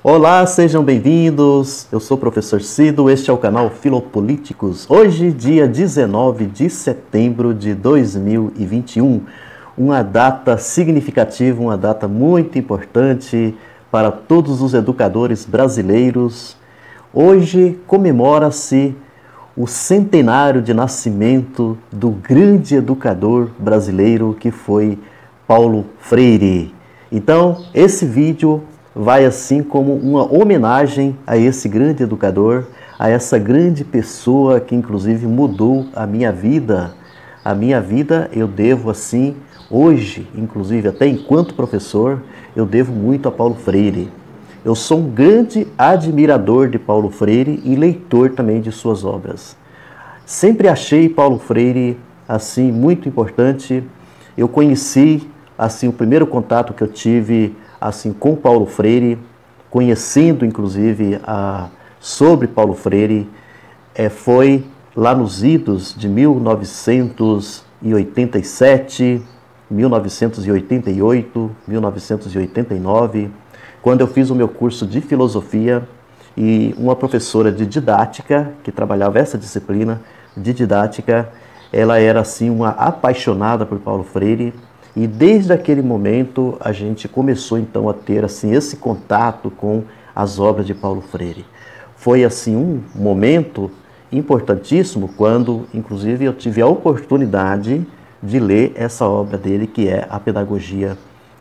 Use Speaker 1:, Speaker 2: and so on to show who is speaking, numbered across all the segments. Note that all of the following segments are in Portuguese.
Speaker 1: Olá, sejam bem-vindos. Eu sou o professor Cido, este é o canal Filopolíticos. Hoje, dia 19 de setembro de 2021, uma data significativa, uma data muito importante para todos os educadores brasileiros. Hoje comemora-se o centenário de nascimento do grande educador brasileiro que foi Paulo Freire. Então, esse vídeo vai assim como uma homenagem a esse grande educador, a essa grande pessoa que inclusive mudou a minha vida. A minha vida eu devo assim, hoje, inclusive até enquanto professor, eu devo muito a Paulo Freire. Eu sou um grande admirador de Paulo Freire e leitor também de suas obras. Sempre achei Paulo Freire assim muito importante. Eu conheci assim o primeiro contato que eu tive assim com Paulo Freire, conhecendo inclusive sobre Paulo Freire, foi lá nos idos de 1987, 1988, 1989, quando eu fiz o meu curso de filosofia e uma professora de didática, que trabalhava essa disciplina de didática, ela era assim uma apaixonada por Paulo Freire. E desde aquele momento a gente começou então a ter assim esse contato com as obras de Paulo Freire. Foi assim um momento importantíssimo quando inclusive eu tive a oportunidade de ler essa obra dele, que é A Pedagogia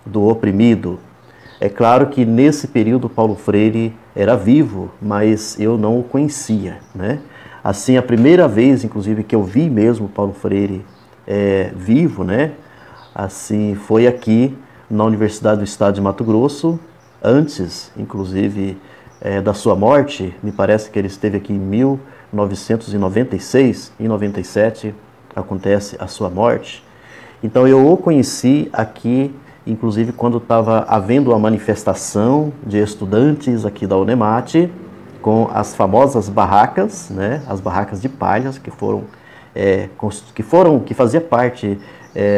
Speaker 1: do Oprimido. É claro que nesse período Paulo Freire era vivo, mas eu não o conhecia, né? Assim, a primeira vez inclusive que eu vi mesmo Paulo Freire vivo, né? Assim, foi aqui na Universidade do Estado de Mato Grosso, antes, inclusive, da sua morte. Me parece que ele esteve aqui em 1996, em 97 acontece a sua morte. Então eu o conheci aqui, inclusive quando estava havendo uma manifestação de estudantes aqui da Unemate, com as famosas barracas, né, as barracas de palhas que fazia parte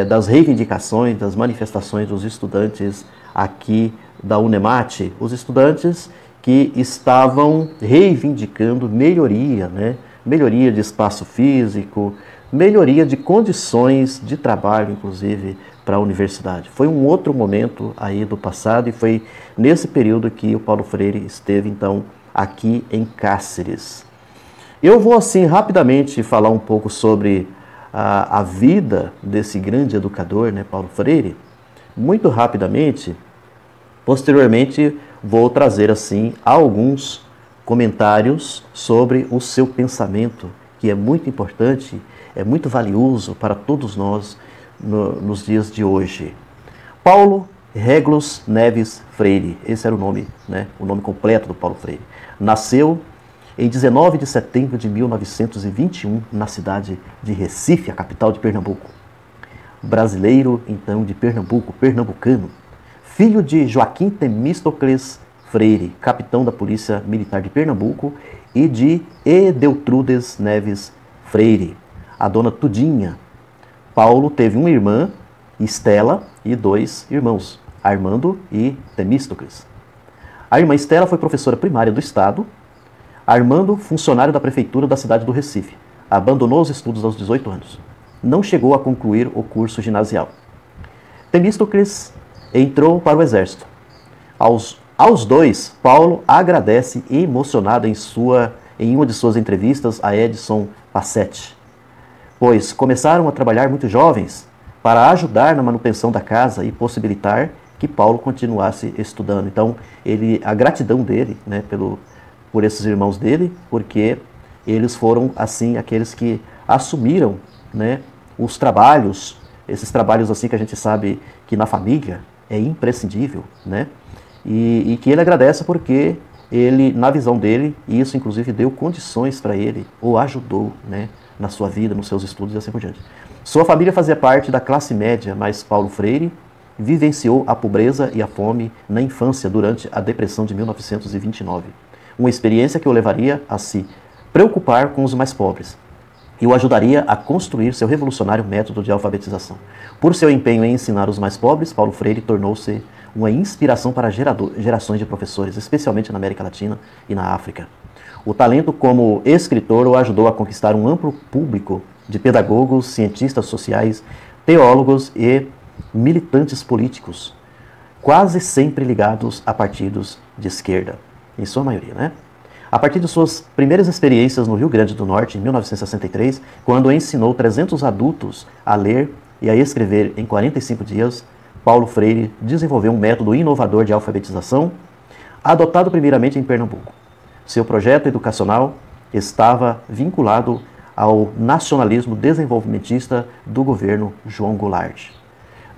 Speaker 1: das reivindicações, das manifestações dos estudantes aqui da Unemate, os estudantes que estavam reivindicando melhoria, né? Melhoria de espaço físico, melhoria de condições de trabalho, inclusive, para a universidade. Foi um outro momento aí do passado e foi nesse período que o Paulo Freire esteve, então, aqui em Cáceres. Eu vou, assim, rapidamente falar um pouco sobre a vida desse grande educador, né, Paulo Freire, muito rapidamente. Posteriormente, vou trazer, assim, alguns comentários sobre o seu pensamento, que é muito importante, é muito valioso para todos nós nos dias de hoje. Paulo Régulos Neves Freire, esse era o nome, né, o nome completo do Paulo Freire. Nasceu em 19 de setembro de 1921, na cidade de Recife, a capital de Pernambuco. Brasileiro, então, de Pernambuco, pernambucano. Filho de Joaquim Temístocles Freire, capitão da Polícia Militar de Pernambuco, e de Edeltrudes Neves Freire, a dona Tudinha. Paulo teve uma irmã, Estela, e dois irmãos, Armando e Temístocles. A irmã Estela foi professora primária do Estado. Armando, funcionário da prefeitura da cidade do Recife, abandonou os estudos aos 18 anos. Não chegou a concluir o curso ginasial. Temístocles entrou para o exército. Aos dois, Paulo agradece emocionado em uma de suas entrevistas a Edson Passetti, pois começaram a trabalhar muito jovens para ajudar na manutenção da casa e possibilitar que Paulo continuasse estudando. Então, a gratidão dele, né, por esses irmãos dele, porque eles foram, assim, aqueles que assumiram, né, os trabalhos, esses trabalhos, assim, que a gente sabe que na família é imprescindível, né, e que ele agradece porque ele, na visão dele, isso, inclusive, deu condições para ele, ou ajudou, né, na sua vida, nos seus estudos e assim por diante. Sua família fazia parte da classe média, mas Paulo Freire vivenciou a pobreza e a fome na infância durante a Depressão de 1929. Uma experiência que o levaria a se preocupar com os mais pobres e o ajudaria a construir seu revolucionário método de alfabetização. Por seu empenho em ensinar os mais pobres, Paulo Freire tornou-se uma inspiração para gerações de professores, especialmente na América Latina e na África. O talento como escritor o ajudou a conquistar um amplo público de pedagogos, cientistas sociais, teólogos e militantes políticos, quase sempre ligados a partidos de esquerda, em sua maioria, né? A partir de suas primeiras experiências no Rio Grande do Norte, em 1963, quando ensinou 300 adultos a ler e a escrever em 45 dias, Paulo Freire desenvolveu um método inovador de alfabetização, adotado primeiramente em Pernambuco. Seu projeto educacional estava vinculado ao nacionalismo desenvolvimentista do governo João Goulart.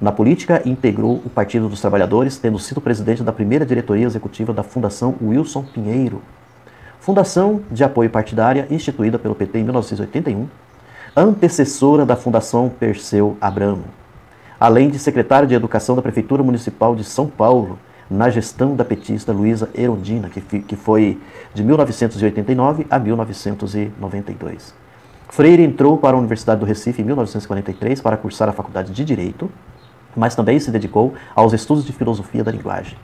Speaker 1: Na política, integrou o Partido dos Trabalhadores, tendo sido presidente da primeira diretoria executiva da Fundação Wilson Pinheiro, fundação de apoio partidária instituída pelo PT em 1981, antecessora da Fundação Perseu Abramo, além de secretário de Educação da Prefeitura Municipal de São Paulo, na gestão da petista Luísa Erundina, que foi de 1989 a 1992. Freire entrou para a Universidade do Recife em 1943 para cursar a Faculdade de Direito, mas também se dedicou aos estudos de filosofia da linguagem.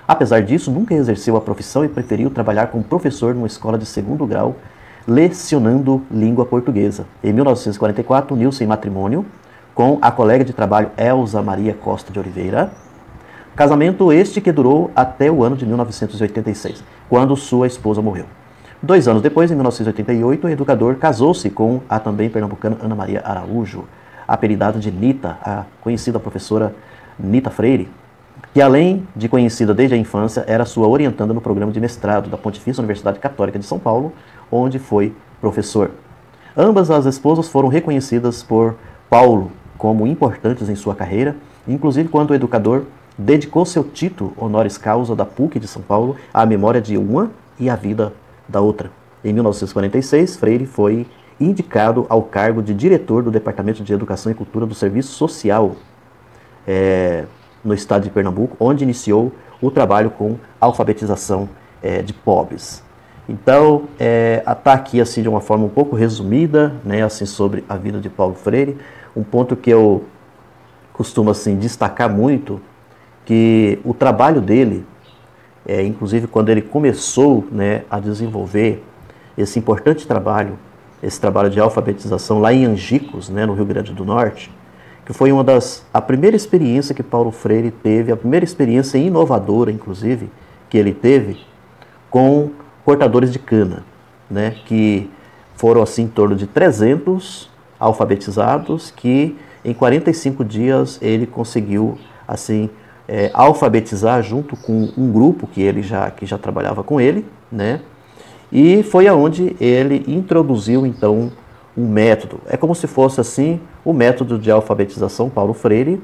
Speaker 1: Apesar disso, nunca exerceu a profissão e preferiu trabalhar como professor numa escola de segundo grau, lecionando língua portuguesa. Em 1944, uniu-se em matrimônio com a colega de trabalho Elza Maria Costa de Oliveira, casamento este que durou até o ano de 1986, quando sua esposa morreu. 2 anos depois, em 1988, o educador casou-se com a também pernambucana Ana Maria Araújo, apelidada de Nita, a conhecida professora Nita Freire, que além de conhecida desde a infância, era sua orientanda no programa de mestrado da Pontifícia Universidade Católica de São Paulo, onde foi professor. Ambas as esposas foram reconhecidas por Paulo como importantes em sua carreira, inclusive quando o educador dedicou seu título honoris causa da PUC de São Paulo à memória de uma e à vida da outra. Em 1946, Freire foi indicado ao cargo de diretor do Departamento de Educação e Cultura do Serviço Social no estado de Pernambuco, onde iniciou o trabalho com alfabetização de pobres. Então, está aqui assim, de uma forma um pouco resumida, né, assim, sobre a vida de Paulo Freire. Um ponto que eu costumo assim, destacar muito, que o trabalho dele, inclusive quando ele começou, né, a desenvolver esse importante trabalho, esse trabalho de alfabetização lá em Angicos, né, no Rio Grande do Norte, que foi a primeira experiência que Paulo Freire teve, a primeira experiência inovadora, inclusive, que ele teve com cortadores de cana, né, que foram assim em torno de 300 alfabetizados, que em 45 dias ele conseguiu assim alfabetizar junto com um grupo que já trabalhava com ele, né? E foi aonde ele introduziu então um método. É como se fosse assim o método de alfabetização Paulo Freire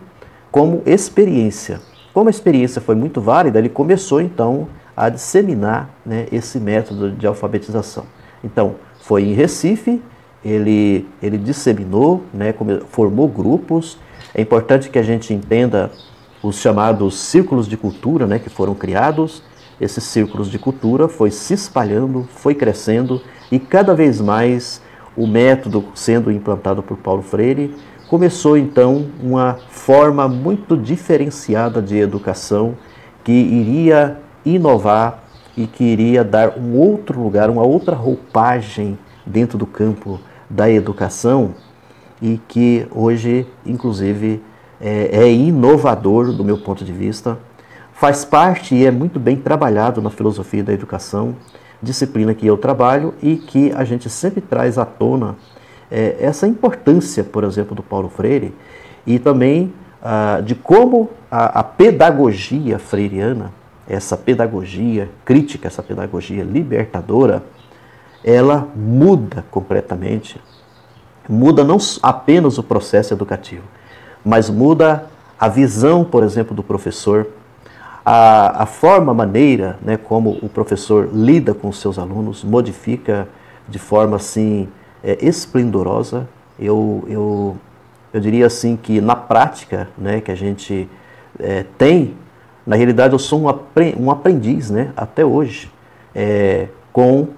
Speaker 1: como experiência. Como a experiência foi muito válida, ele começou então a disseminar, né, esse método de alfabetização. Então, foi em Recife, ele disseminou, né, formou grupos. É importante que a gente entenda os chamados círculos de cultura, né, que foram criados. Esses círculos de cultura foi se espalhando, foi crescendo, e cada vez mais o método sendo implantado por Paulo Freire, começou então uma forma muito diferenciada de educação que iria inovar e que iria dar um outro lugar, uma outra roupagem dentro do campo da educação, e que hoje, inclusive, é inovador do meu ponto de vista, faz parte e é muito bem trabalhado na filosofia da educação, disciplina que eu trabalho e que a gente sempre traz à tona essa importância, por exemplo, do Paulo Freire, e também de como a pedagogia freiriana, essa pedagogia crítica, essa pedagogia libertadora, ela muda completamente, muda não apenas o processo educativo, mas muda a visão, por exemplo, do professor, a forma, a maneira, né, como o professor lida com os seus alunos, modifica de forma assim esplendorosa. Eu diria assim que na prática, né, que a gente tem, na realidade eu sou um aprendiz, né, até hoje, com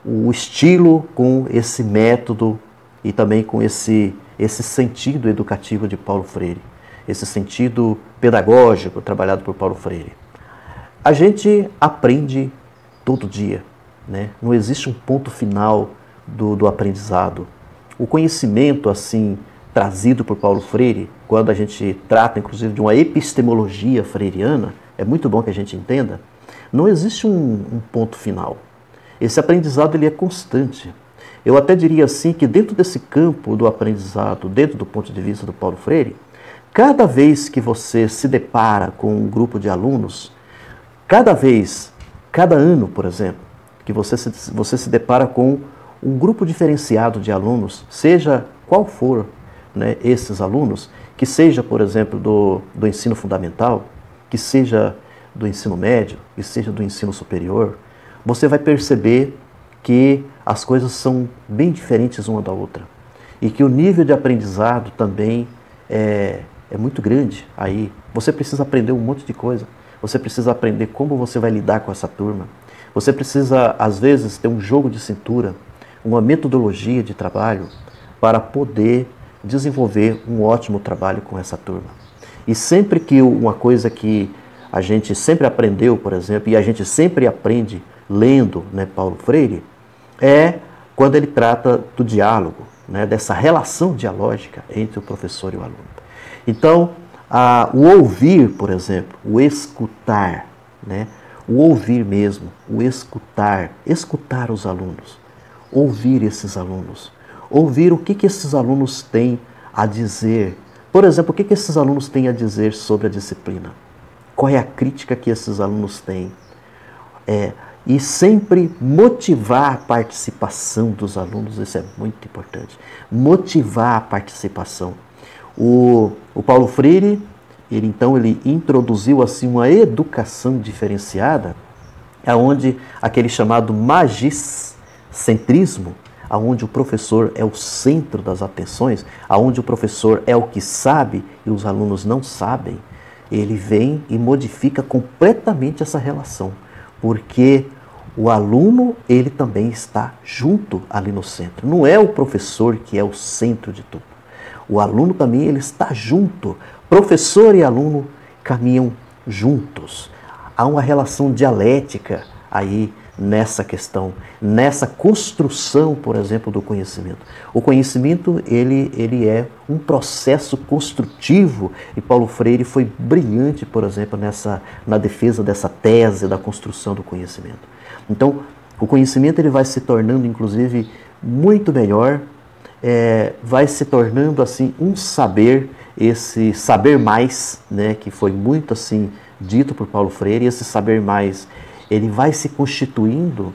Speaker 1: o estilo, com esse método e também com esse sentido educativo de Paulo Freire. esse sentido pedagógico trabalhado por Paulo Freire. A gente aprende todo dia, né? Não existe um ponto final do aprendizado. O conhecimento, assim, trazido por Paulo Freire, quando a gente trata, inclusive, de uma epistemologia freiriana, é muito bom que a gente entenda, não existe um ponto final. Esse aprendizado ele é constante. Eu até diria assim que dentro desse campo do aprendizado, dentro do ponto de vista do Paulo Freire, cada vez que você se depara com um grupo de alunos, cada ano, por exemplo, que você se depara com um grupo diferenciado de alunos, seja qual for, né, esses alunos, que seja, por exemplo, do ensino fundamental, que seja do ensino médio, que seja do ensino superior, você vai perceber que as coisas são bem diferentes uma da outra. E que o nível de aprendizado também é muito grande. Aí você precisa aprender um monte de coisa. Você precisa aprender como você vai lidar com essa turma. Você precisa, às vezes, ter um jogo de cintura, uma metodologia de trabalho para poder desenvolver um ótimo trabalho com essa turma. E sempre que uma coisa que a gente sempre aprendeu, por exemplo, e a gente sempre aprende lendo, né, Paulo Freire, é quando ele trata do diálogo, né, dessa relação dialógica entre o professor e o aluno. Então, o ouvir, por exemplo, o escutar, né, o ouvir mesmo, o escutar os alunos, ouvir esses alunos, ouvir o que esses alunos têm a dizer. Por exemplo, o que esses alunos têm a dizer sobre a disciplina? Qual é a crítica que esses alunos têm? E sempre motivar a participação dos alunos, isso é muito importante. Motivar a participação. O Paulo Freire, ele introduziu assim uma educação diferenciada, onde aquele chamado magicentrismo, onde o professor é o centro das atenções, onde o professor é o que sabe e os alunos não sabem, ele vem e modifica completamente essa relação, porque o aluno, ele também está junto ali no centro. Não é o professor que é o centro de tudo. O aluno também, ele está junto. Professor e aluno caminham juntos. Há uma relação dialética aí nessa questão, nessa construção, por exemplo, do conhecimento. O conhecimento, ele é um processo construtivo e Paulo Freire foi brilhante, por exemplo, na defesa dessa tese da construção do conhecimento. Então, o conhecimento ele vai se tornando, inclusive, muito melhor, vai se tornando assim um saber, esse saber mais, né, que foi muito assim dito por Paulo Freire, esse saber mais, ele vai se constituindo,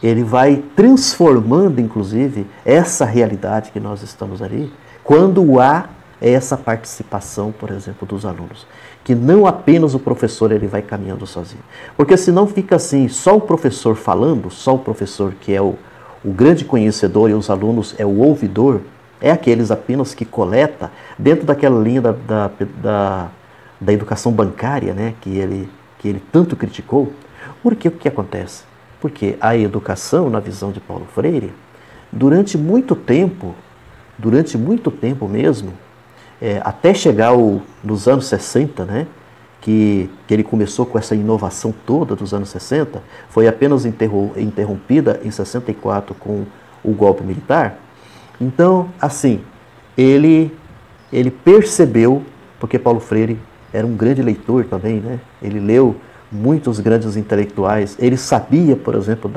Speaker 1: ele vai transformando, inclusive, essa realidade que nós estamos ali, quando há essa participação, por exemplo, dos alunos. Que não apenas o professor ele vai caminhando sozinho. Porque senão fica assim, só o professor falando, só o professor que é o grande conhecedor e os alunos é o ouvidor, é aqueles apenas que coleta dentro daquela linha da educação bancária, né, que ele tanto criticou. Porque o que acontece? Porque a educação, na visão de Paulo Freire, durante muito tempo mesmo, até chegar nos anos 60, né, que ele começou com essa inovação toda dos anos 60, foi apenas interrompida em 64 com o golpe militar. Então, assim, ele percebeu, porque Paulo Freire era um grande leitor também, né? Ele leu muitos grandes intelectuais, ele sabia, por exemplo,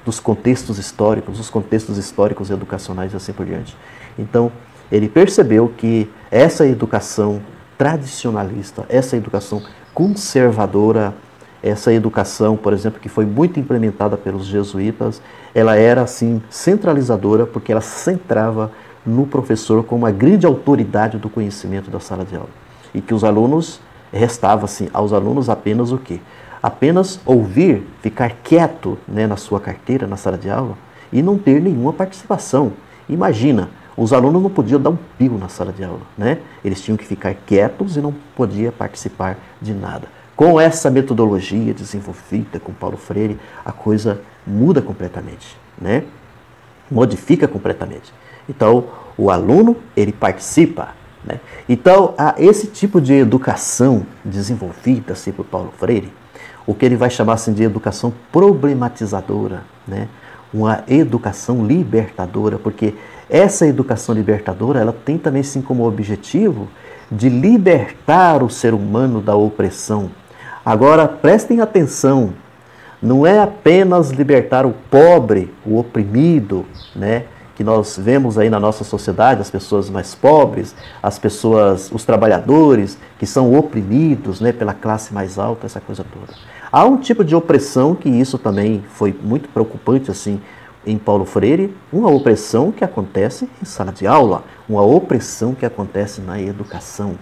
Speaker 1: dos contextos históricos, os contextos históricos e educacionais e assim por diante. Então, ele percebeu que essa educação tradicionalista, essa educação conservadora, essa educação, por exemplo, que foi muito implementada pelos jesuítas, ela era, assim, centralizadora, porque ela centrava no professor como a grande autoridade do conhecimento da sala de aula. E que os alunos, restava, assim, aos alunos apenas o quê? Apenas ouvir, ficar quieto, né, na sua carteira, na sala de aula, e não ter nenhuma participação. Imagina, os alunos não podiam dar um pio na sala de aula, né? Eles tinham que ficar quietos e não podiam participar de nada. Com essa metodologia desenvolvida com Paulo Freire, a coisa muda completamente, né? Modifica completamente. Então, o aluno, ele participa, né? Então, esse tipo de educação desenvolvida assim, por Paulo Freire, o que ele vai chamar assim, de educação problematizadora, né? Uma educação libertadora, porque essa educação libertadora, ela tem também sim como objetivo de libertar o ser humano da opressão. Agora, prestem atenção, não é apenas libertar o pobre, o oprimido, né? Que nós vemos aí na nossa sociedade, as pessoas mais pobres, as pessoas, os trabalhadores que são oprimidos, né, pela classe mais alta, essa coisa toda. Há um tipo de opressão que isso também foi muito preocupante assim em Paulo Freire, uma opressão que acontece em sala de aula, uma opressão que acontece na educação.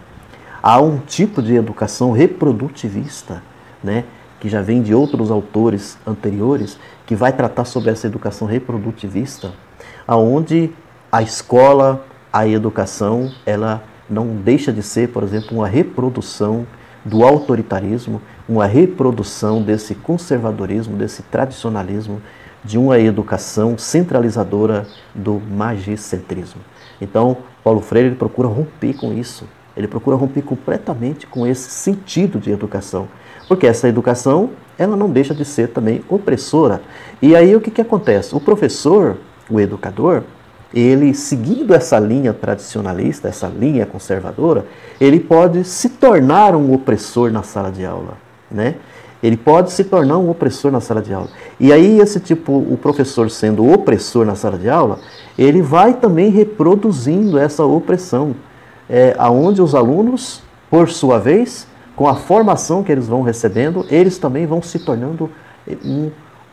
Speaker 1: Há um tipo de educação reprodutivista, né, que já vem de outros autores anteriores, que vai tratar sobre essa educação reprodutivista, aonde a escola, a educação, ela não deixa de ser, por exemplo, uma reprodução do autoritarismo, uma reprodução desse conservadorismo, desse tradicionalismo, de uma educação centralizadora do magicentrismo. Então, Paulo Freire ele procura romper com isso. Ele procura romper completamente com esse sentido de educação. Porque essa educação, ela não deixa de ser também opressora. E aí o que acontece? O professor, o educador, ele seguindo essa linha tradicionalista, essa linha conservadora, ele pode se tornar um opressor na sala de aula, né? Ele pode se tornar um opressor na sala de aula. E aí esse tipo, o professor sendo opressor na sala de aula, ele vai também reproduzindo essa opressão, aonde os alunos, por sua vez, com a formação que eles vão recebendo, eles também vão se tornando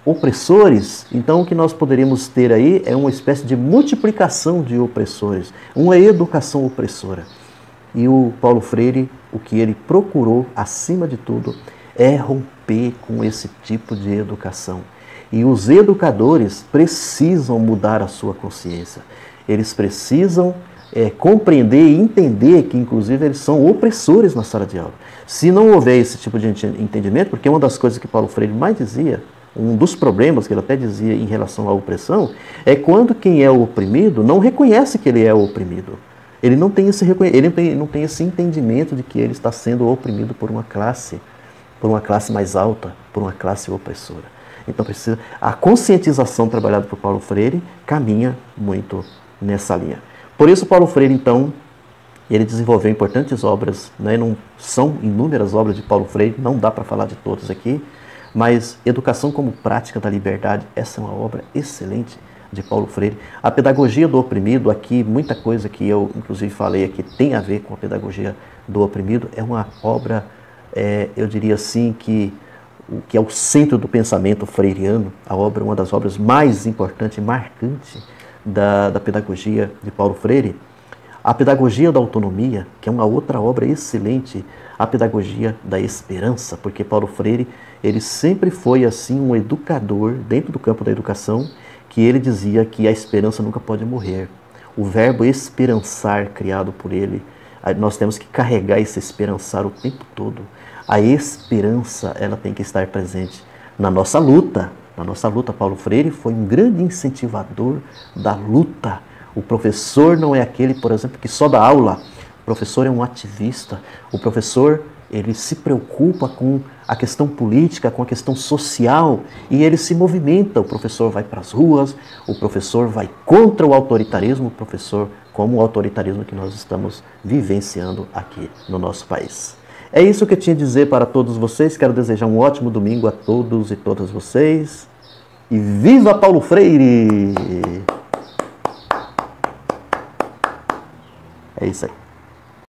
Speaker 1: opressores. Então o que nós poderíamos ter aí é uma espécie de multiplicação de opressores, uma educação opressora. E o Paulo Freire, o que ele procurou, acima de tudo, é romper com esse tipo de educação. E os educadores precisam mudar a sua consciência. Eles precisam compreender e entender que, inclusive, eles são opressores na sala de aula. Se não houver esse tipo de entendimento, porque uma das coisas que Paulo Freire mais dizia, um dos problemas que ele até dizia em relação à opressão, é quando quem é o oprimido não reconhece que ele é o oprimido. Ele não tem esse entendimento de que ele está sendo oprimido por uma classe mais alta, por uma classe opressora. Então a conscientização trabalhada por Paulo Freire caminha muito nessa linha. Por isso Paulo Freire, então, ele desenvolveu importantes obras, né? Não são inúmeras obras de Paulo Freire, não dá para falar de todas aqui, mas Educação como Prática da Liberdade, essa é uma obra excelente de Paulo Freire. A Pedagogia do Oprimido, aqui muita coisa que eu inclusive falei aqui tem a ver com a Pedagogia do Oprimido, é uma obra, eu diria assim, que é o centro do pensamento freiriano, uma das obras mais importantes e marcantes da pedagogia de Paulo Freire. A Pedagogia da Autonomia, que é uma outra obra excelente, a Pedagogia da Esperança, porque Paulo Freire, ele sempre foi assim um educador dentro do campo da educação, que ele dizia que a esperança nunca pode morrer. O verbo esperançar, criado por ele, nós temos que carregar esse esperançar o tempo todo. A esperança, ela tem que estar presente na nossa luta. Na nossa luta, Paulo Freire foi um grande incentivador da luta. O professor não é aquele, por exemplo, que só dá aula. O professor é um ativista. O professor, ele se preocupa com a questão política, com a questão social, e ele se movimenta. O professor vai para as ruas, o professor vai contra o autoritarismo, o professor como o autoritarismo que nós estamos vivenciando aqui no nosso país. É isso que eu tinha a dizer para todos vocês. Quero desejar um ótimo domingo a todos e todas vocês. E viva Paulo Freire! É isso aí.